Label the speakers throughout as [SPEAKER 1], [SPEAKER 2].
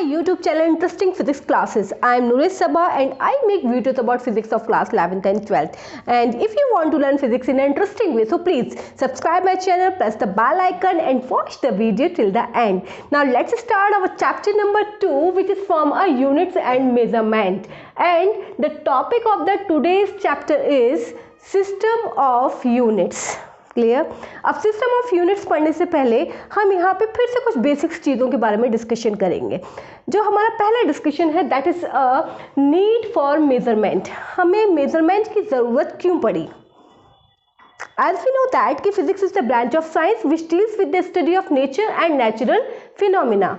[SPEAKER 1] YouTube channel Interesting Physics Classes. I am Nuresh Sabha and I make videos about physics of class 11th and 12th. And if you want to learn physics in an interesting way, so please subscribe my channel, press the bell icon and watch the video till the end. Now let's start our chapter number 2, which is from a units and measurement. And the topic of the today's chapter is system of units. Clear. अब system of units पढ़ने से पहले हम यहाँ पे फिर से कुछ बेसिक्स चीज़ों के बारे में डिस्कशन करेंगे। जो हमारा पहला डिस्कशन है that is a need for measurement. हमें मेजरमेंट की ज़रूरत क्यों पड़ी? एज वी नो दैट कि physics is the branch of science which deals with the study of nature and natural phenomena.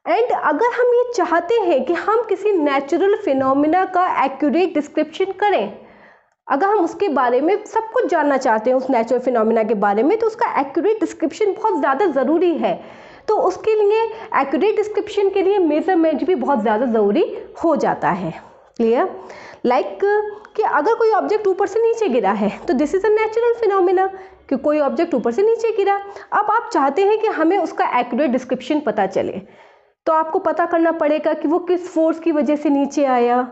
[SPEAKER 1] And अगर हम ये चाहते हैं कि हम किसी नेचुरल फिनोमिना का एक्यूरेट डिस्क्रिप्शन करें, अगर हम उसके बारे में सब कुछ जानना चाहते हैं उस नेचुरल फिनोमिना के बारे में, तो उसका एक्यूरेट डिस्क्रिप्शन बहुत ज़्यादा ज़रूरी है। तो उसके लिए एक्यूरेट डिस्क्रिप्शन के लिए मेजरमेंट भी बहुत ज़्यादा ज़रूरी हो जाता है। क्लियर? लाइक कि अगर कोई ऑब्जेक्ट ऊपर से नीचे गिरा है तो this is a natural phenomena कि कोई ऑब्जेक्ट ऊपर से नीचे गिरा। अब आप चाहते हैं कि हमें उसका एक्यूरेट डिस्क्रिप्शन पता चले, तो आपको पता करना पड़ेगा कि वो किस फोर्स की वजह से नीचे आया,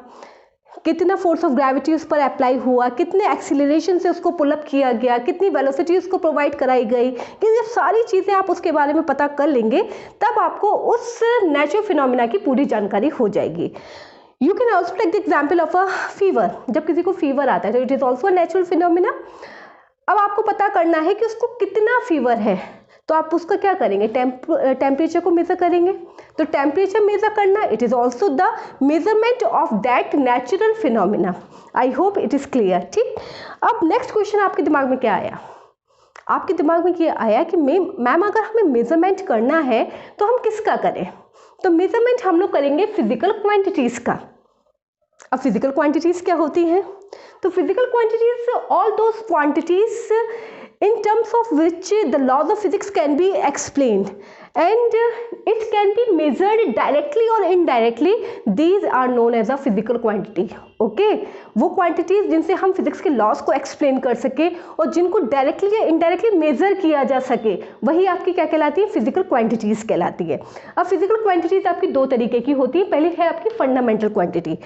[SPEAKER 1] कितना फोर्स ऑफ ग्रेविटी उस पर अप्लाई हुआ, कितने एक्सीलरेशन से उसको पुल अप किया गया, कितनी वेलोसिटी उसको प्रोवाइड कराई गई। ये सारी चीज़ें आप उसके बारे में पता कर लेंगे, तब आपको उस नेचुरल फिनोमिना की पूरी जानकारी हो जाएगी। You can also take the example of a fever. जब किसी को फीवर आता है तो it is also a natural phenomena. अब आपको पता करना है कि उसको कितना फीवर है, तो आप उसका क्या करेंगे? टेम्परेचर को मेज़र करेंगे। तो टेम्परेचर मेज़र करना it is also the measurement of that natural phenomena. I hope it is clear. ठीक, अब नेक्स्ट क्वेश्चन आपके दिमाग में क्या आया? आपके दिमाग में ये आया कि मैम अगर हमें मेजरमेंट करना है तो हम किसका करें? तो मेजरमेंट हम लोग करेंगे फिजिकल क्वांटिटीज़ का। अब फिजिकल क्वांटिटीज़ क्या होती हैं? तो physical quantities all those quantities in terms of which the laws of physics can be explained and it can be measured directly or indirectly. These are known as a physical quantity. Okay, वो quantities जिनसे हम physics के laws को explain कर सके और जिनको directly या इनडायरेक्टली मेजर किया जा सके, वही आपकी क्या कहलाती है? फिजिकल क्वांटिटीज़ कहलाती है। अब फिजिकल क्वांटिटीज़ आपकी दो तरीके की होती है। पहली है आपकी फंडामेंटल क्वांटिटी।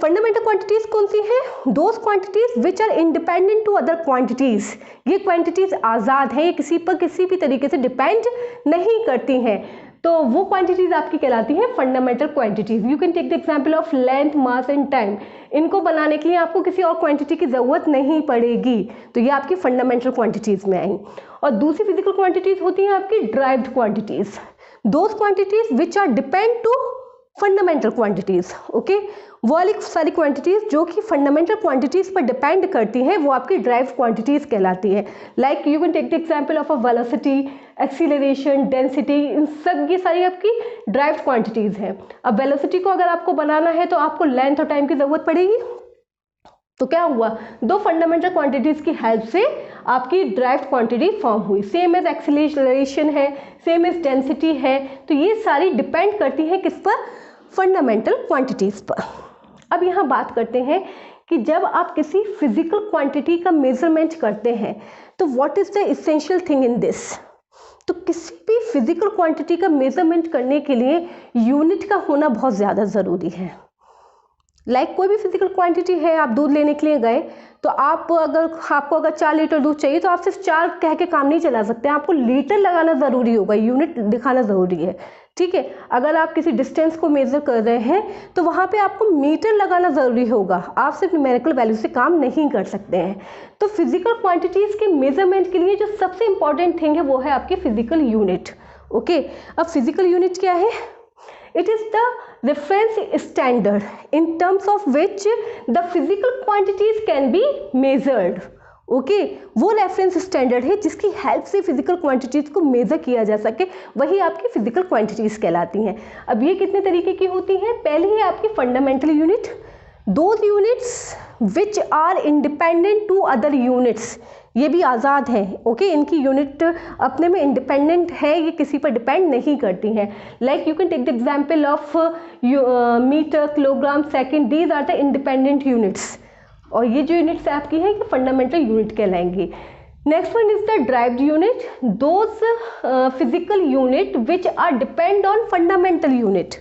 [SPEAKER 1] फंडामेंटल क्वांटिटीज़ कौन सी हैं? Those quantities which are independent to other quantities. ये क्वांटिटीज़ आज़ाद हैं, ये किसी पर किसी भी तरीके से डिपेंड नहीं करती हैं, तो वो क्वांटिटीज़ आपकी कहलाती हैं fundamental quantities. You can take the example of length, mass and time. इनको बनाने के लिए आपको किसी और क्वांटिटी की ज़रूरत नहीं पड़ेगी, तो ये आपकी फंडामेंटल क्वांटिटीज़ में आई। और दूसरी फिजिकल क्वांटिटीज़ होती हैं आपकी derived quantities. Those quantities which are depend to fundamental quantities. Okay, वो वाली सारी क्वांटिटीज़ जो कि फंडामेंटल क्वांटिटीज़ पर डिपेंड करती हैं वो आपकी ड्राइव क्वांटिटीज़ कहलाती है। Like you can take the example of a velocity, acceleration, density, इन सब ये सारी आपकी ड्राइव क्वांटिटीज़ हैं। अब वेलोसिटी को अगर आपको बनाना है तो आपको लेंथ और टाइम की ज़रूरत पड़ेगी। तो क्या हुआ? दो फंडामेंटल क्वांटिटीज़ की हेल्प से आपकी ड्राइव क्वांटिटी फॉर्म हुई। सेम एज एक्सीलरेशन है, सेम एज डेंसिटी है, तो ये सारी डिपेंड करती हैं किस पर? फंडामेंटल क्वांटिटीज़ पर। अब यहाँ बात करते हैं कि जब आप किसी फिजिकल क्वांटिटी का मेजरमेंट करते हैं तो what is the essential thing in this? तो किसी भी फिजिकल क्वांटिटी का मेजरमेंट करने के लिए यूनिट का होना बहुत ज़्यादा ज़रूरी है। लाइक कोई भी फिजिकल क्वांटिटी है, आप दूध लेने के लिए गए तो आपको अगर 4 लीटर दूध चाहिए तो आप सिर्फ 4 कह के काम नहीं चला सकते हैं, आपको लीटर लगाना ज़रूरी होगा, यूनिट दिखाना ज़रूरी है। ठीक है, अगर आप किसी डिस्टेंस को मेज़र कर रहे हैं तो वहाँ पे आपको मीटर लगाना ज़रूरी होगा, आप सिर्फ न्यूमेरिकल वैल्यू से काम नहीं कर सकते हैं। तो फिजिकल क्वांटिटीज़ के मेजरमेंट के लिए जो सबसे इंपॉर्टेंट थिंग है वो है आपकी फिजिकल यूनिट। ओके, अब फिजिकल यूनिट क्या है? It is the reference standard in terms of which the physical quantities can be measured. Okay, वो रेफरेंस स्टैंडर्ड है जिसकी हेल्प से फिजिकल क्वांटिटीज़ को मेज़र किया जा सके, वही आपकी फिजिकल क्वांटिटीज़ कहलाती हैं। अब ये कितने तरीके की होती हैं? पहली है आपकी fundamental unit, those units which are independent to other units. ये भी आज़ाद हैं। ओके, इनकी यूनिट अपने में इंडिपेंडेंट है, ये किसी पर डिपेंड नहीं करती हैं। Like you can take the example of metre, kilogram, second. These are the independent units, और ये जो यूनिट्स आपकी हैं ये फंडामेंटल यूनिट कहलाएंगी। Next one is the derived unit, those physical unit which are depend on fundamental unit.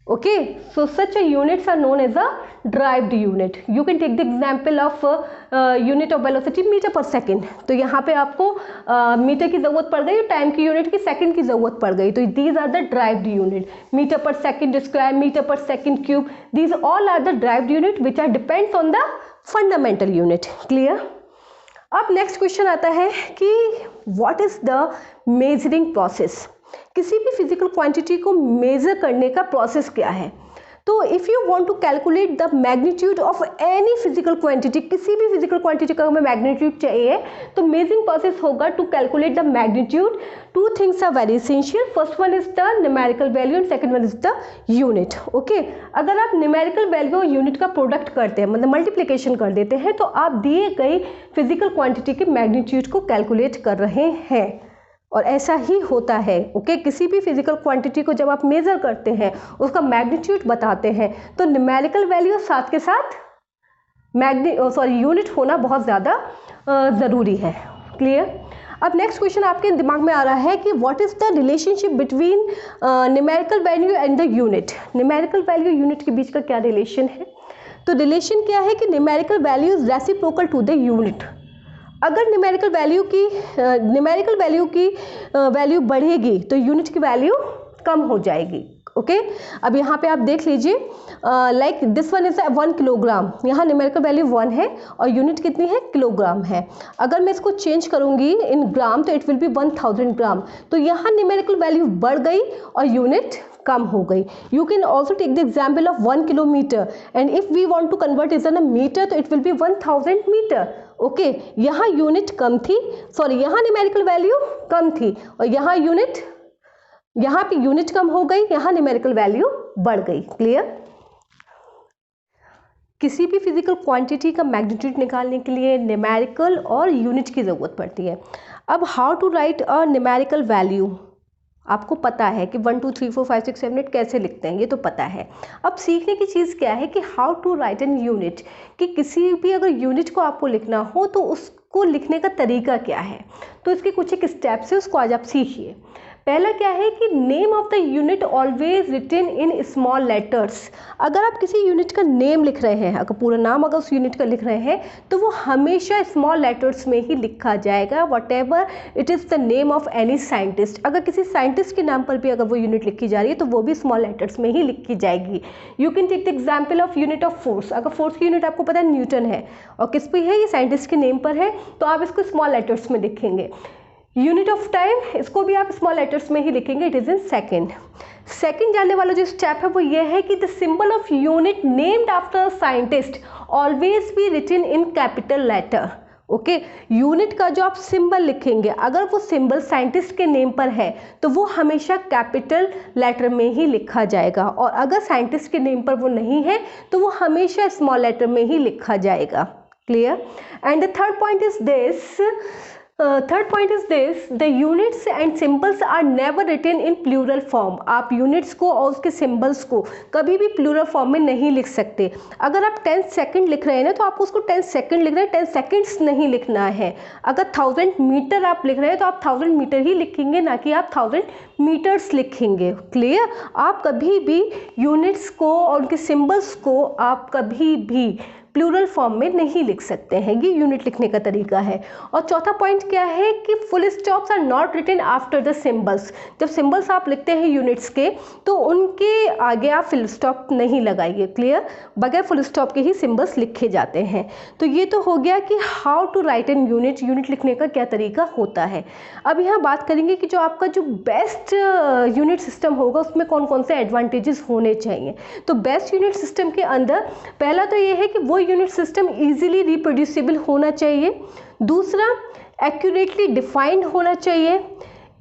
[SPEAKER 1] Okay, so such a units are known as a derived unit. You can take the example of unit of velocity meter per second. तो यहाँ पे आपको metre की ज़रूरत पड़ गई, time की unit की सेकंड की ज़रूरत पड़ गई, तो these are the derived unit. Metre per second square, metre per second cube, these all are the derived unit which are depends on the fundamental unit. Clear? अब नेक्स्ट क्वेश्चन आता है कि what is the measuring process, किसी भी physical quantity को major करने का process क्या है। तो if you want to calculate the magnitude of any physical quantity, किसी भी फिजिकल क्वांटिटी का हमें मैग्नीट्यूड चाहिए तो मेजरिंग प्रोसेस होगा to calculate the magnitude. Two things are very essential, first one is the numerical value and second one is the unit. Okay, अगर आप numerical value और यूनिट का प्रोडक्ट करते हैं, मतलब मल्टीप्लिकेशन कर देते हैं, तो आप दिए गई फिजिकल क्वांटिटी के मैग्नीट्यूड को कैलकुलेट कर रहे हैं, और ऐसा ही होता है। ओके, किसी भी फिजिकल क्वांटिटी को जब आप मेजर करते हैं, उसका मैग्नीट्यूड बताते हैं, तो न्यूमेरिकल वैल्यू साथ के साथ यूनिट होना बहुत ज़्यादा ज़रूरी है। क्लियर? अब नेक्स्ट क्वेश्चन आपके दिमाग में आ रहा है कि what is the relationship between numerical value and the unit. Numerical value unit के बीच का क्या रिलेशन है? तो रिलेशन क्या है कि numerical value is reciprocal to the unit. अगर न्यूमेरिकल वैल्यू की वैल्यू बढ़ेगी तो यूनिट की वैल्यू कम हो जाएगी। ओके, अब यहाँ पे आप देख लीजिए, like this one is 1 kilogram, यहाँ न्यूमेरिकल वैल्यू 1 है और यूनिट कितनी है, किलोग्राम है। अगर मैं इसको चेंज करूँगी इन ग्राम तो इट विल बी 1000 ग्राम, तो यहाँ न्यूमेरिकल वैल्यू बढ़ गई और यूनिट कम हो गई। You can also take the example of 1 kilometre and if we want to convert is a metre तो it will be 1000 metre. Okay, यहाँ यूनिट कम थी, यहाँ न्यूमेरिकल वैल्यू कम थी और यहाँ पे यूनिट कम हो गई, यहाँ न्यूमेरिकल वैल्यू बढ़ गई। क्लियर? किसी भी फिजिकल क्वांटिटी का मैग्नीट्यूड निकालने के लिए न्यूमेरिकल और यूनिट की ज़रूरत पड़ती है। अब how to write a numerical value, आपको पता है कि 1 2 3 4 5 6 7 8 कैसे लिखते हैं, ये तो पता है। अब सीखने की चीज़ क्या है कि how to write an unit, कि किसी भी अगर यूनिट को आपको लिखना हो तो उसको लिखने का तरीका क्या है। तो इसके कुछ एक स्टेप्स है, उसको आज आप सीखिए। पहला क्या है कि name of the unit always written in small letters. अगर आप किसी यूनिट का नेम लिख रहे हैं, अगर पूरा नाम अगर उस यूनिट का लिख रहे हैं तो वो हमेशा स्मॉल लेटर्स में ही लिखा जाएगा, what ever it is the name of any scientist. अगर किसी साइंटिस्ट के नाम पर भी अगर वो यूनिट लिखी जा रही है तो वो भी स्मॉल लेटर्स में ही लिखी जाएगी। You can take the example of unit of force. अगर फोर्स की यूनिट आपको पता है न्यूटन है और किस पे है, ये साइंटिस्ट के नेम पर है, तो आप इसको स्मॉल लेटर्स में लिखेंगे। यूनिट ऑफ टाइम, इसको भी आप स्मॉल लेटर्स में ही लिखेंगे, इट इज़ इन सेकेंड जानने वाला जो स्टेप है वो ये है कि the symbol of unit named after scientist always be written in capital letter. Okay, unit का जो आप सिंबल लिखेंगे, अगर वो सिंबल साइंटिस्ट के नेम पर है तो वो हमेशा कैपिटल लेटर में ही लिखा जाएगा, और अगर साइंटिस्ट के नेम पर वो नहीं है तो वो हमेशा स्मॉल लेटर में ही लिखा जाएगा। Clear? And the third point is this, the units and symbols are never written in plural form. आप यूनिट्स को और उसके सिंबल्स को कभी भी प्लूरल फॉर्म में नहीं लिख सकते। अगर आप 10 सेकंड लिख रहे हैं ना तो आप उसको 10 सेकंड लिख रहे हैं, 10 सेकंड्स नहीं लिखना है। अगर 1000 मीटर आप लिख रहे हैं तो आप 1000 मीटर ही लिखेंगे, ना कि आप 1000 मीटर्स लिखेंगे। क्लियर? आप कभी भी यूनिट्स को और उनके सिंबल्स को आप कभी भी प्लूरल फॉर्म में नहीं लिख सकते हैं, ये यूनिट लिखने का तरीका है। और चौथा पॉइंट क्या है कि full stops are not written after the symbols. जब सिंबल्स आप लिखते हैं यूनिट्स के तो उनके आगे आप फुल स्टॉप नहीं लगाइए। क्लियर? बगैर फुल स्टॉप के ही सिंबल्स लिखे जाते हैं। तो ये तो हो गया कि how to write an unit, unit लिखने का क्या तरीका होता है। अब यहाँ बात करेंगे कि जो आपका जो बेस्ट यूनिट सिस्टम होगा उसमें कौन कौन से एडवांटेजेस होने चाहिए। तो बेस्ट यूनिट सिस्टम के अंदर पहला तो ये है कि वो यूनिट सिस्टम इजीली रिप्रोड्यूसिबल होना चाहिए। दूसरा, एक्यूरेटली डिफाइंड होना चाहिए,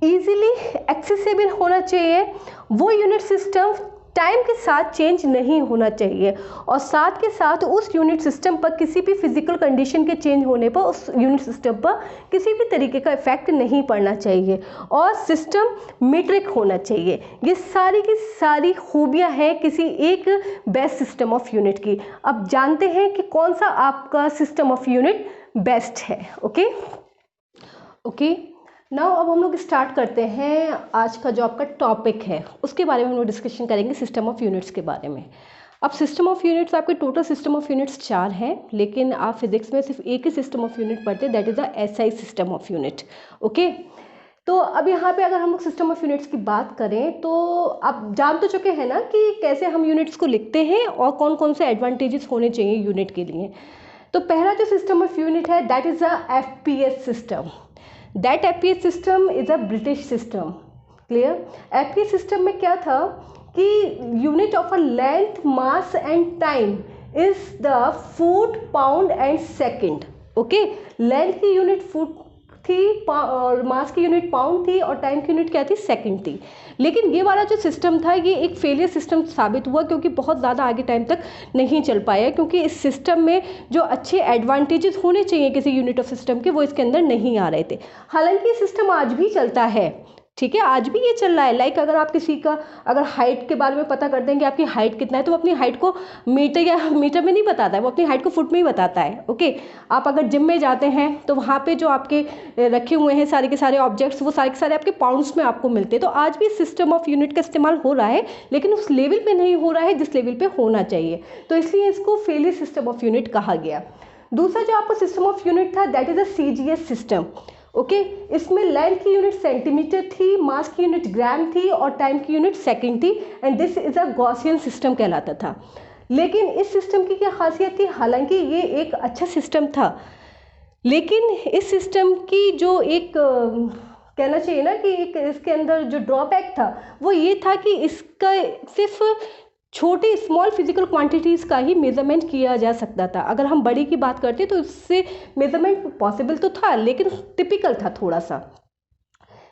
[SPEAKER 1] इजीली एक्सेसिबल होना चाहिए। वो यूनिट सिस्टम टाइम के साथ चेंज नहीं होना चाहिए, और साथ के साथ उस यूनिट सिस्टम पर किसी भी फिजिकल कंडीशन के चेंज होने पर उस यूनिट सिस्टम पर किसी भी तरीके का इफेक्ट नहीं पड़ना चाहिए, और सिस्टम मीट्रिक होना चाहिए। ये सारी की सारी खूबियां हैं किसी एक बेस्ट सिस्टम ऑफ यूनिट की। अब जानते हैं कि कौन सा आपका सिस्टम ऑफ यूनिट बेस्ट है। ओके, नाउ अब हम लोग स्टार्ट करते हैं आज का जो आपका टॉपिक है उसके बारे में हम लोग डिस्कशन करेंगे, सिस्टम ऑफ यूनिट्स के बारे में। अब सिस्टम ऑफ यूनिट्स, आपके टोटल सिस्टम ऑफ यूनिट्स 4 हैं, लेकिन आप फिजिक्स में सिर्फ एक ही सिस्टम ऑफ यूनिट पढ़ते हैं, that is the SI system of unit. Okay, तो अब यहाँ पे अगर हम लोग सिस्टम ऑफ यूनिट्स की बात करें तो आप जान तो चुके हैं ना कि कैसे हम यूनिट्स को लिखते हैं और कौन कौन से एडवांटेजेस होने चाहिए यूनिट के लिए। तो पहला जो सिस्टम ऑफ यूनिट है that is a FPS system. That FPS system is a British system. Clear? FPS system में क्या था कि unit of a length, mass and time is the foot, pound and second. Okay, length की unit foot थी और मास की unit pound थी और टाइम की यूनिट क्या थी, सेकंड थी। लेकिन ये वाला जो सिस्टम था ये एक फेलियर सिस्टम साबित हुआ, क्योंकि बहुत ज़्यादा आगे टाइम तक नहीं चल पाया, क्योंकि इस सिस्टम में जो अच्छे एडवांटेजेस होने चाहिए किसी यूनिट ऑफ सिस्टम के वो इसके अंदर नहीं आ रहे थे। हालांकि ये सिस्टम आज भी चलता है, ठीक है, आज भी ये चल रहा है। लाइक अगर आप किसी का अगर हाइट के बारे में पता करते हैं कि आपकी हाइट कितना है, तो वो अपनी हाइट को मीटर या मीटर में नहीं बताता है, वो अपनी हाइट को फुट में ही बताता है। ओके, आप अगर जिम में जाते हैं तो वहाँ पे जो आपके रखे हुए हैं सारे के सारे ऑब्जेक्ट्स, वो सारे के सारे आपके पाउंड्स में आपको मिलते हैं। तो आज भी सिस्टम ऑफ यूनिट का इस्तेमाल हो रहा है, लेकिन उस लेवल पे नहीं हो रहा है जिस लेवल पे होना चाहिए, तो इसलिए इसको फेलियर सिस्टम ऑफ यूनिट कहा गया। दूसरा जो आपका सिस्टम ऑफ यूनिट था that is a CGS system. Okay, इसमें लेंथ की यूनिट सेंटीमीटर थी, मास की यूनिट ग्राम थी और टाइम की यूनिट सेकंड थी, and this is a Gaussian system कहलाता था। लेकिन इस सिस्टम की क्या खासियत थी? हालांकि ये एक अच्छा सिस्टम था, लेकिन इस सिस्टम की जो एक कहना चाहिए ना कि एक इसके अंदर जो ड्रॉबैक था वो ये था कि इसका सिर्फ छोटी स्मॉल फिजिकल क्वांटिटीज़ का ही मेजरमेंट किया जा सकता था। अगर हम बड़ी की बात करते तो इससे मेजरमेंट पॉसिबल तो था, लेकिन टिपिकल था थोड़ा सा।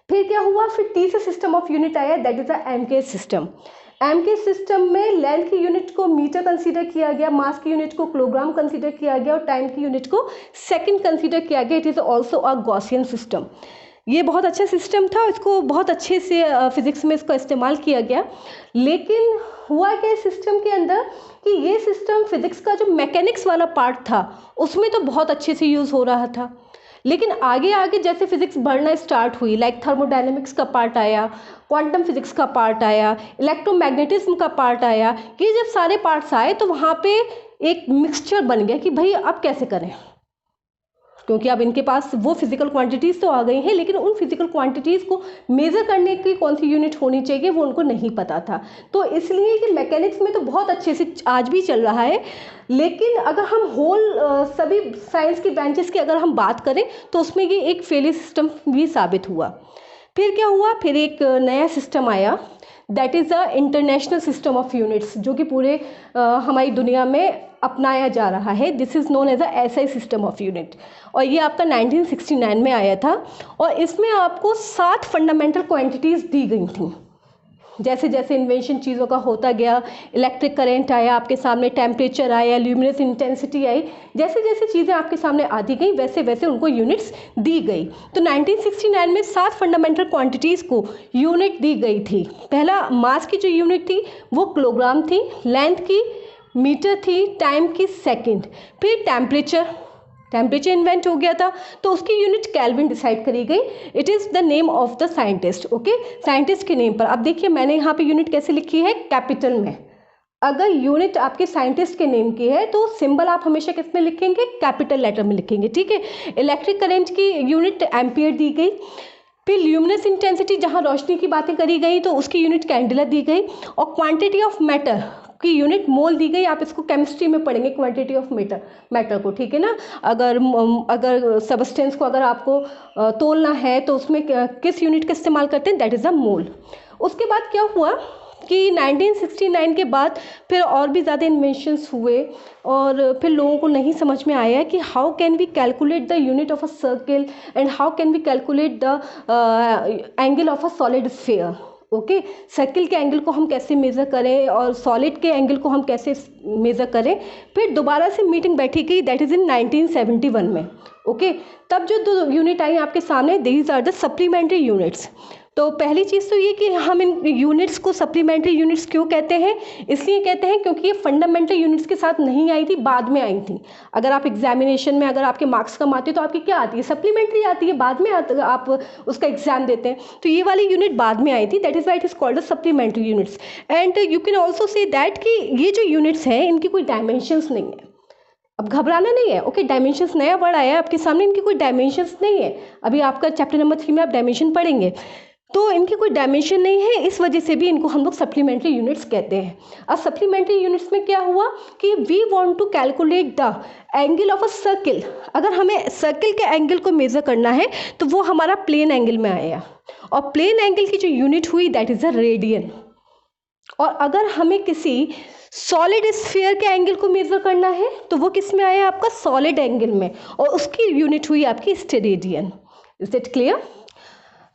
[SPEAKER 1] फिर क्या हुआ? फिर तीसरा सिस्टम ऑफ यूनिट आया that is the MK system. MK system में लेंथ की यूनिट को मीटर कंसीडर किया गया, मास की यूनिट को किलोग्राम कंसीडर किया गया और टाइम की यूनिट को सेकंड कंसीडर किया गया। It is also a Gaussian system. ये बहुत अच्छा सिस्टम था, इसको बहुत अच्छे से फिजिक्स में इसका इस्तेमाल किया गया। लेकिन हुआ क्या इस सिस्टम के अंदर कि ये सिस्टम फिजिक्स का जो मैकेनिक्स वाला पार्ट था उसमें तो बहुत अच्छे से यूज़ हो रहा था, लेकिन आगे आगे जैसे फिजिक्स बढ़ना स्टार्ट हुई, लाइक थर्मोडायनेमिक्स का पार्ट आया, क्वांटम फिजिक्स का पार्ट आया, इलेक्ट्रोमैग्नेटिज्म का पार्ट आया, ये जब सारे पार्ट्स आए तो वहाँ पे एक मिक्सचर बन गया कि भाई अब कैसे करें, क्योंकि अब इनके पास वो फिजिकल क्वांटिटीज़ तो आ गई हैं, लेकिन उन फिजिकल क्वांटिटीज़ को मेज़र करने की कौन सी यूनिट होनी चाहिए वो उनको नहीं पता था। तो इसलिए कि मैकेनिक्स में तो बहुत अच्छे से आज भी चल रहा है, लेकिन अगर हम होल सभी साइंस की ब्रांचेस की अगर हम बात करें तो उसमें ये एक फेलियर सिस्टम भी साबित हुआ। फिर क्या हुआ? फिर एक नया सिस्टम आया that is the international system of units, जो कि पूरे हमारी दुनिया में अपनाया जा रहा है। This is known as a SI system of unit, और ये आपका 1969 में आया था, और इसमें आपको 7 फंडामेंटल क्वांटिटीज़ दी गई थी। जैसे जैसे इन्वेंशन चीज़ों का होता गया, इलेक्ट्रिक करंट आया आपके सामने, टेम्परेचर आया, ल्यूमिनस इंटेंसिटी आई, जैसे जैसे चीज़ें आपके सामने आती गई वैसे वैसे उनको यूनिट्स दी गई। तो 1969 में 7 फंडामेंटल क्वांटिटीज़ को यूनिट दी गई थी। पहला मास की जो यूनिट थी वो किलोग्राम थी, लेंथ की मीटर थी, टाइम की सेकंड। फिर टेम्परेचर इन्वेंट हो गया था तो उसकी यूनिट केल्विन डिसाइड करी गई। It is the name of the scientist. Okay, scientist के नेम पर। अब देखिए मैंने यहाँ पे यूनिट कैसे लिखी है, कैपिटल में। अगर यूनिट आपके साइंटिस्ट के नेम की है तो सिंबल आप हमेशा किस में लिखेंगे, कैपिटल लेटर में लिखेंगे, ठीक है। इलेक्ट्रिक करंट की यूनिट एम्पियर दी गई। फिर ल्यूमिनस इंटेंसिटी, जहाँ रोशनी की बातें करी गई तो उसकी यूनिट कैंडेला दी गई, और क्वांटिटी ऑफ मैटर की यूनिट मोल दी गई। आप इसको केमिस्ट्री में पढ़ेंगे क्वांटिटी ऑफ मैटर को, ठीक है ना। अगर सबस्टेंस को अगर आपको तोलना है तो उसमें किस यूनिट का इस्तेमाल करते हैं, दैट इज़ अ मोल। उसके बाद क्या हुआ कि 1969 के बाद फिर और भी ज़्यादा इन्वेंशंस हुए, और फिर लोगों को नहीं समझ में आया कि how can we calculate the unit of a circle and how can we calculate the angle of a solid sphere. Okay, circle के एंगल को हम कैसे मेज़र करें और सॉलिड के एंगल को हम कैसे मेज़र करें। फिर दोबारा से मीटिंग बैठी गई, दैट इज़ इन 1971 में। ओके, तब जो 2 यूनिट आई आपके सामने, these are the supplementary units. तो पहली चीज़ तो ये कि हम इन यूनिट्स को सप्लीमेंट्री यूनिट्स क्यों कहते हैं, इसलिए कहते हैं क्योंकि ये फंडामेंटल यूनिट्स के साथ नहीं आई थी, बाद में आई थी। अगर आप एग्जामिनेशन में अगर आपके मार्क्स कम आते हैं तो आपकी क्या आती है, सप्लीमेंट्री आती है, बाद में आप उसका एग्जाम देते हैं। तो ये वाली यूनिट बाद में आई थी, that is why it is called supplementary units. And you can also say that कि ये जो यूनिट्स हैं इनकी कोई डायमेंशंस नहीं है। अब घबराना नहीं है, ओके। डायमेंशंस नया वर्ड आया है आपके सामने, इनकी कोई डायमेंशंस नहीं है। अभी आपका चैप्टर नंबर 3 में आप डायमेंशन पढ़ेंगे, तो इनकी कोई डायमेंशन नहीं है, इस वजह से भी इनको हम लोग सप्लीमेंट्री यूनिट्स कहते हैं। अब सप्लीमेंट्री यूनिट्स में क्या हुआ कि we want to calculate the angle of a circle. अगर हमें सर्किल के एंगल को मेजर करना है तो वो हमारा प्लेन एंगल में आया, और प्लेन एंगल की जो यूनिट हुई दैट इज अ रेडियन। और अगर हमें किसी सॉलिड स्फीयर के एंगल को मेजर करना है तो वो किस में आया, आपका सॉलिड एंगल में, और उसकी यूनिट हुई आपकी स्टेरेडियन। Is it clear?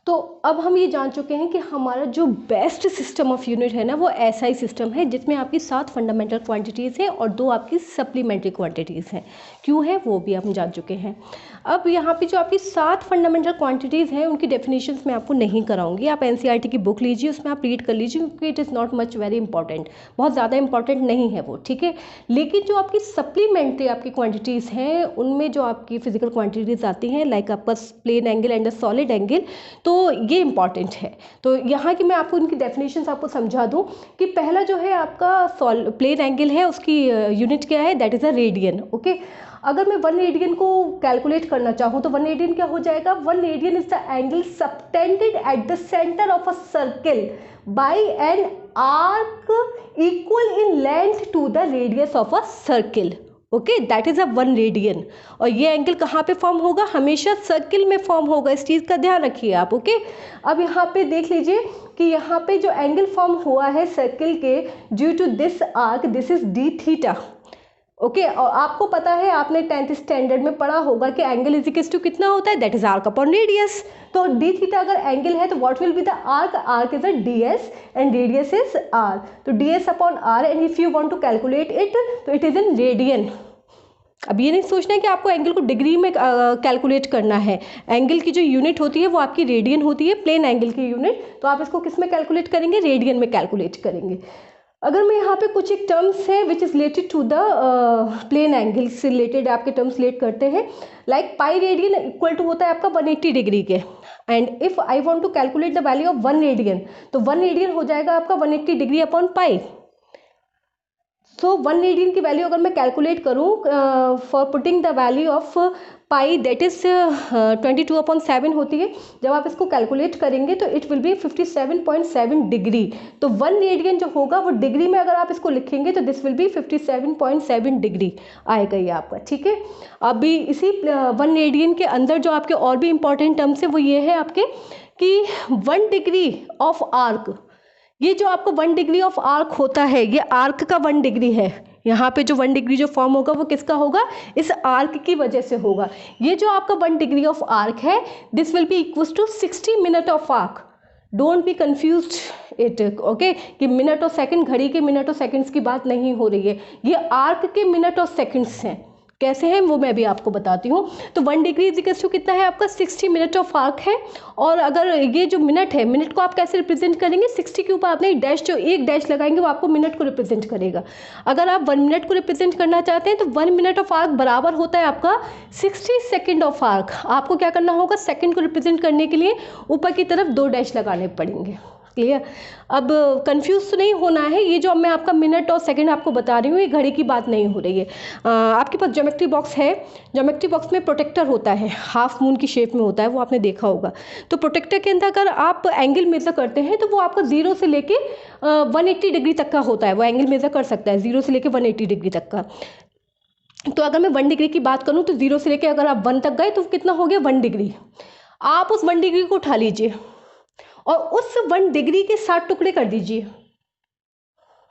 [SPEAKER 1] तो अब हम ये जान चुके हैं कि हमारा जो बेस्ट सिस्टम ऑफ यूनिट है ना, वो ऐसा ही सिस्टम है जिसमें आपकी 7 फंडामेंटल क्वांटिटीज़ हैं और 2 आपकी सप्लीमेंट्री क्वांटिटीज़ हैं। क्यों है वो भी हम जान चुके हैं। अब यहाँ पे जो आपकी 7 फंडामेंटल क्वांटिटीज़ हैं उनकी डेफिनेशंस मैं आपको नहीं कराऊंगी, आप एनसीईआरटी की बुक लीजिए, उसमें आप रीड कर लीजिए, क्योंकि it is not much very important, बहुत ज़्यादा इंपॉर्टेंट नहीं है वो, ठीक है। लेकिन जो आपकी सप्लीमेंट्री आपकी क्वांटिटीज़ हैं उनमें जो आपकी फिजिकल क्वांटिटीज़ आती हैं, लाइक आपका plane angle and solid angle, तो ये इंपॉर्टेंट है। तो यहाँ की मैं आपको इनकी डेफिनेशंस आपको समझा दूँ कि पहला जो है आपका प्लेन एंगल है, उसकी यूनिट क्या है, that is a radian, okay. अगर मैं 1 रेडियन को कैलकुलेट करना चाहूँ तो 1 रेडियन क्या हो जाएगा, 1 radian is the angle subtended at the centre of a circle by an arc equal in length to the radius of a circle, okay, that is a 1 radian. और ये angle कहाँ पे फॉर्म होगा, हमेशा circle में form होगा, इस चीज़ का ध्यान रखिए आप, ओके। अब यहाँ पे देख लीजिए कि यहाँ पे जो एंगल फॉर्म हुआ है सर्किल के due to this arc, this is D theta, okay. और आपको पता है, आपने 10th स्टैंडर्ड में पढ़ा होगा कि एंगल इज इक्वल टू कितना होता है, that is arc upon radius. तो डी थीटा अगर एंगल है तो what will be the arc, arc is a DS and radius is R, तो DS upon R, and if you want to calculate it तो it is in radian. अब ये नहीं सोचना है कि आपको एंगल को डिग्री में कैलकुलेट करना है, एंगल की जो यूनिट होती है वो आपकी रेडियन होती है, प्लेन एंगल की यूनिट, तो आप इसको किस में कैलकुलेट करेंगे, रेडियन में कैलकुलेट करेंगे। अगर मैं यहाँ पे कुछ एक टर्म्स है which is related to the plane angle से रिलेटेड आपके टर्म्स रिलेट करते हैं, like pi radian equal to होता है आपका 180 डिग्री के, and if I want to calculate the value of 1 radian तो 1 रेडियन हो जाएगा आपका 180 degree upon pi. So 1 radian की वैल्यू अगर मैं कैलकुलेट करूँ for putting the value of pi that is 22/7 होती है, जब आप इसको कैलकुलेट करेंगे तो इट विल बी 57.7 डिग्री। तो 1 रेडियन जो होगा वो डिग्री में अगर आप इसको लिखेंगे तो दिस विल बी 57.7 डिग्री आएगा ये आपका, ठीक है। अभी इसी 1 रेडियन के अंदर जो आपके और भी इंपॉर्टेंट टर्म्स है वो ये है आपके कि 1 डिग्री ऑफ आर्क, ये जो आपको 1 डिग्री ऑफ आर्क होता है, ये आर्क का 1 डिग्री है, यहाँ पे जो 1 डिग्री जो फॉर्म होगा वो किसका होगा, इस आर्क की वजह से होगा। ये जो आपका 1 डिग्री ऑफ आर्क है this will be equal to 60 minute of arc, don't be confused it, okay, कि मिनट और सेकंड, घड़ी के मिनट और सेकंड्स की बात नहीं हो रही है, ये आर्क के मिनट और सेकंड्स हैं। कैसे हैं वो मैं भी आपको बताती हूँ। तो 1 डिग्री इज इक्वल टू कितना है आपका 60 मिनट ऑफ आर्क है, और अगर ये जो मिनट है, मिनट को आप कैसे रिप्रेजेंट करेंगे, 60 के ऊपर आपने डैश, जो एक डैश लगाएंगे वो आपको मिनट को रिप्रेजेंट करेगा। अगर आप 1 मिनट को रिप्रेजेंट करना चाहते हैं तो 1 मिनट ऑफ आर्क बराबर होता है आपका 60 सेकेंड ऑफ आर्क। आपको क्या करना होगा, सेकेंड को रिप्रेजेंट करने के लिए ऊपर की तरफ 2 डैश लगाने पड़ेंगे, क्लियर। अब कंफ्यूज तो नहीं होना है, ये जो मैं आपका मिनट और सेकंड आपको बता रही हूँ ये घड़ी की बात नहीं हो रही है। आपके पास ज्योमेट्री बॉक्स है, ज्योमेट्री बॉक्स में प्रोटेक्टर होता है, हाफ मून की शेप में होता है, वो आपने देखा होगा। तो प्रोटेक्टर के अंदर अगर आप एंगल मेजर करते हैं तो वो आपका 0 से लेके 180 डिग्री तक का होता है, वो एंगल मेजर कर सकता है 0 से लेके 180 डिग्री तक का। तो अगर मैं 1 डिग्री की बात करूँ तो 0 से लेके अगर आप 1 तक गए तो कितना हो गया 1 डिग्री। आप उस 1 डिग्री को उठा लीजिए और उस 1 डिग्री के 7 टुकड़े कर दीजिए,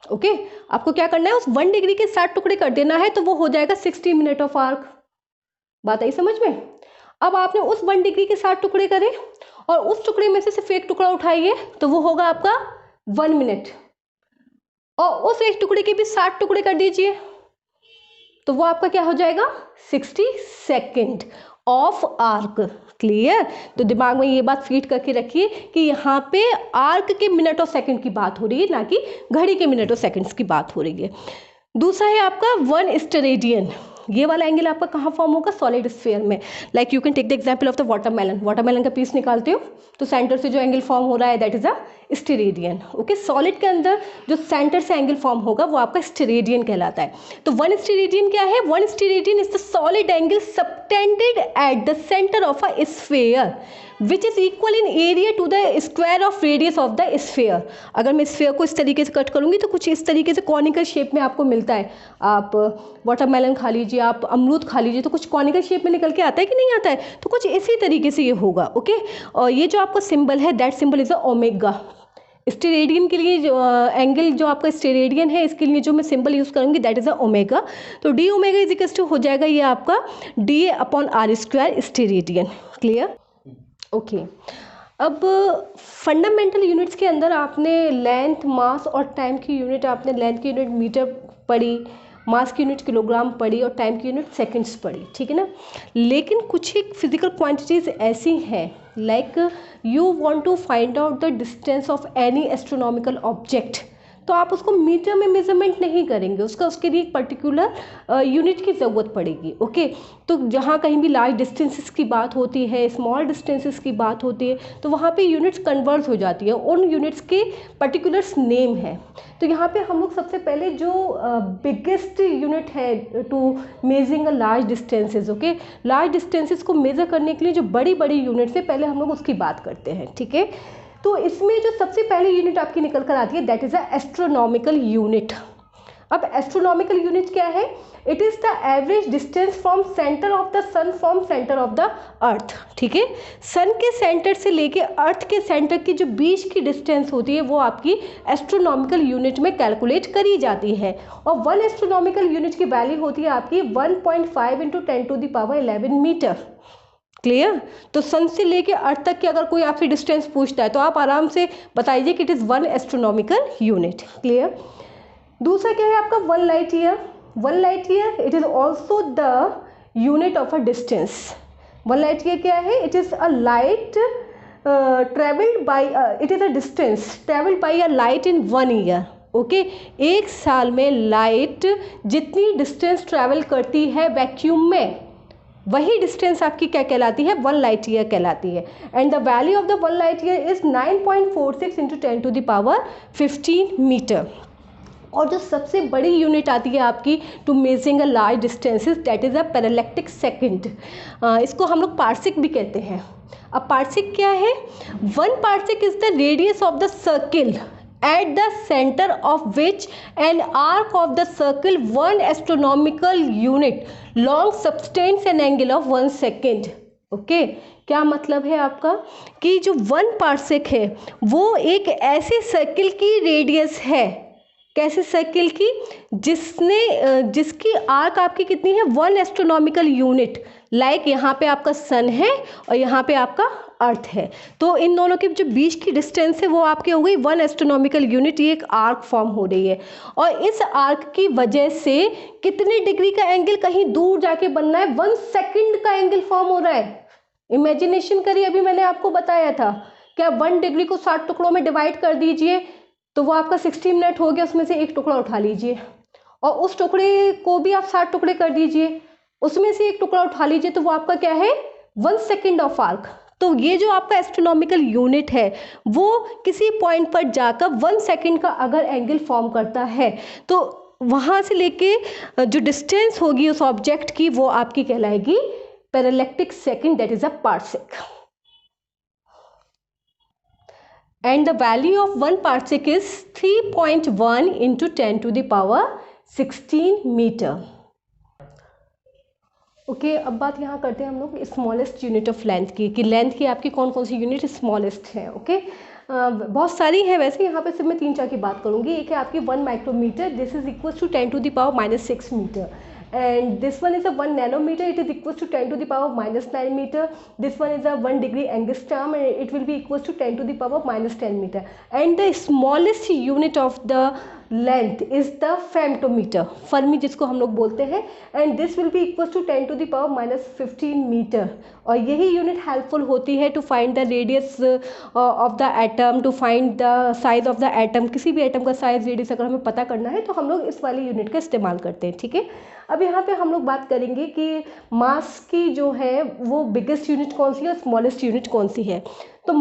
[SPEAKER 1] ओके। आपको क्या करना है, उस 1 डिग्री के 7 टुकड़े कर देना है, तो वो हो जाएगा 60 मिनट ऑफ आर्क। बात आई समझ में। अब आपने उस 1 डिग्री के 7 टुकड़े करे और उस टुकड़े में से सिर्फ एक टुकड़ा उठाइए तो वो होगा आपका 1 मिनट, और उस एक टुकड़े के भी 7 टुकड़े कर दीजिए तो वो आपका क्या हो जाएगा 60 सेकेंड ऑफ आर्क, क्लियर। तो दिमाग में ये बात फीड करके रखिए कि यहाँ पे आर्क के मिनट और सेकंड की बात हो रही है, ना कि घड़ी के मिनट और सेकंड्स की बात हो रही है। दूसरा है आपका 1 स्टेरेडियन। ये वाला एंगल आपका कहाँ फॉर्म होगा? सॉलिड स्फीयर में। Like you can take the example of the watermelon. Watermelon का पीस निकालते हो तो सेंटर से जो एंगल फॉर्म हो रहा है that is a steradian. Okay, solid के अंदर जो सेंटर से एंगल फॉर्म होगा वो आपका स्टेरेडियन कहलाता है। तो 1 स्टेरेडियन क्या है? 1 steradian is the solid angle subtended at the centre of a sphere which is equal in area to the square of radius of the sphere. अगर मैं स्फीयर को इस तरीके से कट करूंगी तो कुछ इस तरीके से कॉनिकल शेप में आपको मिलता है। आप वाटरमेलन खा लीजिए, आप अमरूद खा लीजिए, तो कुछ कॉनिकल शेप में निकल के आता है कि नहीं आता है? तो कुछ इसी तरीके से ये होगा। ओके, और ये जो आपका सिंबल है that symbol is a omega. Steradian के लिए जो एंगल जो आपका स्टेरेडियन है इसके लिए जो मैं सिंबल यूज़ करूँगी दैट इज़ अ ओमेगा। तो D omega is equal to हो जाएगा ये आपका D upon R square steradian. Clear? Okay, अब फंडामेंटल यूनिट्स के अंदर आपने लेंथ, मास और टाइम की यूनिट, आपने लेंथ की यूनिट मीटर पढ़ी, मास की यूनिट किलोग्राम पढ़ी और टाइम की यूनिट सेकंड्स पढ़ी, ठीक है ना। लेकिन कुछ एक फिजिकल क्वांटिटीज़ ऐसी हैं like you want to find out the distance of any astronomical object, तो आप उसको मीटर में मेजरमेंट नहीं करेंगे, उसके लिए एक पर्टिकुलर यूनिट की ज़रूरत पड़ेगी। ओके, तो जहाँ कहीं भी लार्ज डिस्टेंसेस की बात होती है, स्मॉल डिस्टेंसेस की बात होती है, तो वहाँ पे यूनिट्स कन्वर्ट हो जाती है, उन यूनिट्स के पर्टिकुलर्स नेम है। तो यहाँ पे हम लोग सबसे पहले जो बिगेस्ट यूनिट है to measuring a large distances, okay, large distances को मेज़र करने के लिए जो बड़ी बड़ी यूनिट्स है पहले हम लोग उसकी बात करते हैं, ठीक है। तो इसमें जो सबसे पहली यूनिट आपकी निकल कर आती है that is a astronomical unit. अब एस्ट्रोनॉमिकल यूनिट क्या है? It is the average distance from centre of the sun from centre of the earth, ठीक है। सन के सेंटर से लेके अर्थ के सेंटर की जो बीच की डिस्टेंस होती है वो आपकी एस्ट्रोनॉमिकल यूनिट में कैलकुलेट करी जाती है। और 1 एस्ट्रोनॉमिकल यूनिट की वैल्यू होती है आपकी 1.5 × 10⁻11 मीटर। क्लियर? तो सन से लेके अर्थ तक की अगर कोई आपसे डिस्टेंस पूछता है तो आप आराम से बताइए कि it is 1 astronomical unit. Clear? दूसरा क्या है आपका 1 light year. 1 light year it is also the unit of a distance. 1 light year क्या है? It is a light travelled by it is a distance travelled by a light in 1 year. Okay, एक साल में light जितनी distance travel करती है vacuum में वही डिस्टेंस आपकी क्या कहलाती है? 1 लाइट ईयर कहलाती है। And the value of the 1 light year is 9.46 × 10⁻15 metre. और जो सबसे बड़ी यूनिट आती है आपकी to measuring a large distances that is a parallactic second. इसको हम लोग पार्सिक भी कहते हैं। अब पार्सिक क्या है? 1 parsec is the radius of the circle at the center of which an arc of the circle 1 astronomical unit long subtends an angle of 1 second। Okay, क्या मतलब है आपका कि जो 1 पार्सेक है वो एक ऐसे सर्किल की रेडियस है, कैसे सर्किल की, जिसकी आर्क आपकी कितनी है? 1 एस्ट्रोनॉमिकल यूनिट। लाइक यहाँ पे आपका सन है और यहाँ पे आपका अर्थ है, तो इन दोनों के जो बीच की डिस्टेंस है वो आपकी हो गई 1 एस्ट्रोनॉमिकल यूनिट। ये एक आर्क फॉर्म हो रही है और इस आर्क की वजह से कितने डिग्री का एंगल कहीं दूर जाके बनना है? 1 सेकंड का एंगल फॉर्म हो रहा है। इमेजिनेशन करिए, अभी मैंने आपको बताया था क्या 1 डिग्री को 60 टुकड़ों में डिवाइड कर दीजिए तो वो आपका 60 मिनट हो गया, उसमें से एक टुकड़ा उठा लीजिए और उस टुकड़े को भी आप 60 टुकड़े कर दीजिए, उसमें से एक टुकड़ा उठा लीजिए, तो वो आपका क्या है? 1 सेकंड ऑफ आर्क। तो ये जो आपका एस्ट्रोनॉमिकल यूनिट है वो किसी पॉइंट पर जाकर 1 सेकंड का अगर एंगल फॉर्म करता है तो वहाँ से लेके जो डिस्टेंस होगी उस ऑब्जेक्ट की वो आपकी कहलाएगी parallactic second, that is a parsec. And the value of 1 parsec is 3.1 × 10⁻16 metre. Okay, अब बात यहाँ करते हैं हम लोग स्मॉलेस्ट यूनिट ऑफ लेंथ की, कि लेंथ की आपकी कौन कौन सी यूनिट स्मॉलेस्ट है। ओके, बहुत सारी है वैसे, यहाँ पे सिर्फ मैं 3-4 की बात करूँगी। एक है आपकी 1 micrometre, this is equal to 10⁻⁻6 metre. And this one is a 1 nanometer, it is equals to 10⁻⁻9 meter. This one is a 1 degree angstrom and it will be equals to 10⁻⁻10 meter. And the smallest unit of the length is the femtometre, fermi जिसको हम लोग बोलते हैं, and this will be equal to 10⁻⁻15 metre. और यही unit helpful होती है to find the radius of the atom, to find the size of the atom. किसी भी एटम का साइज रेडियस अगर हमें पता करना है तो हम लोग इस वाली यूनिट का इस्तेमाल करते हैं, ठीक है। अब यहाँ पे हम लोग बात करेंगे कि मास की जो है वो बिगेस्ट यूनिट कौन सी है और स्मॉलेस्ट यूनिट कौन सी है। तो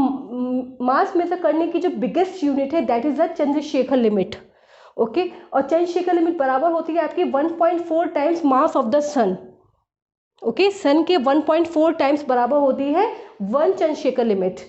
[SPEAKER 1] मास मेजर करने की जो बिगेस्ट यूनिट है that is the Chandrasekhar limit, okay. और चंद्रशेखर लिमिट बराबर होती है आपकी 1.4 times mass of the sun, okay. Sun के 1.4 टाइम्स बराबर होती है 1 Chandrasekhar limit.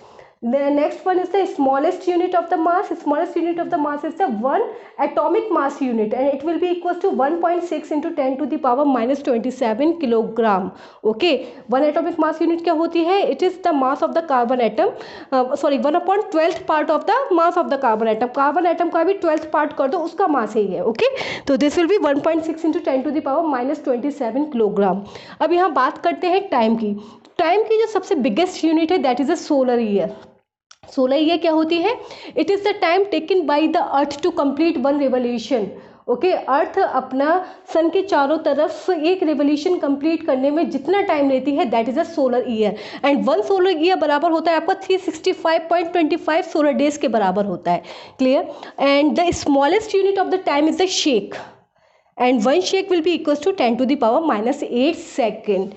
[SPEAKER 1] The next one is the smallest unit of the mass. Smallest unit of the mass is the 1 atomic mass unit, and it will be equals to 1.6 into 10⁻⁻27 kilogram. Okay, 1 atomic mass unit क्या होती है? It is the mass of the carbon atom. 1/12th part of the mass of the carbon atom. Carbon atom का भी 12th part कर दो, उसका mass ही है, okay? तो this will be 1.6 into 10⁻⁻27 kilogram. अब यहाँ बात करते हैं टाइम की। टाइम की जो सबसे बिगेस्ट यूनिट है that is a solar year. Solar year क्या होती है? It is the time taken by the earth to complete one revolution, okay. Earth अपना सन के चारों तरफ एक रेवोल्यूशन कंप्लीट करने में जितना टाइम लेती है that is a solar year, and 1 solar year बराबर होता है आपका 365.25 सोलर डेज के बराबर होता है, clear. And the smallest unit of the time is the shake, and 1 shake will be equals to 10⁻⁻8 second,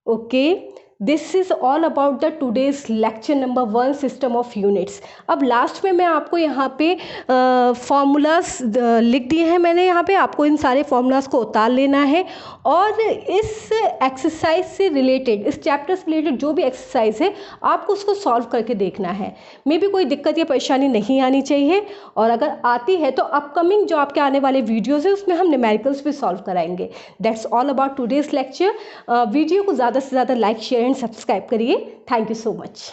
[SPEAKER 1] okay. This is all about the today's lecture number 1 system of units. अब last में मैं आपको यहाँ पे formulas लिख दिए हैं मैंने, यहाँ पे आपको इन सारे फॉर्मूलाज को उतार लेना है और इस एक्सरसाइज से रिलेटेड, इस चैप्टर से रिलेटेड जो भी एक्सरसाइज है आपको उसको सॉल्व करके देखना है। मे भी कोई दिक्कत या परेशानी नहीं आनी चाहिए, और अगर आती है तो अपकमिंग जो आपके आने वाले वीडियोज़ है उसमें हम न्यूमेरिकल्स भी सॉल्व कराएंगे। That's all about today's lecture. Video को ज़्यादा से ज़्यादा लाइक, शेयर एंड सब्सक्राइब करिए। Thank you so much.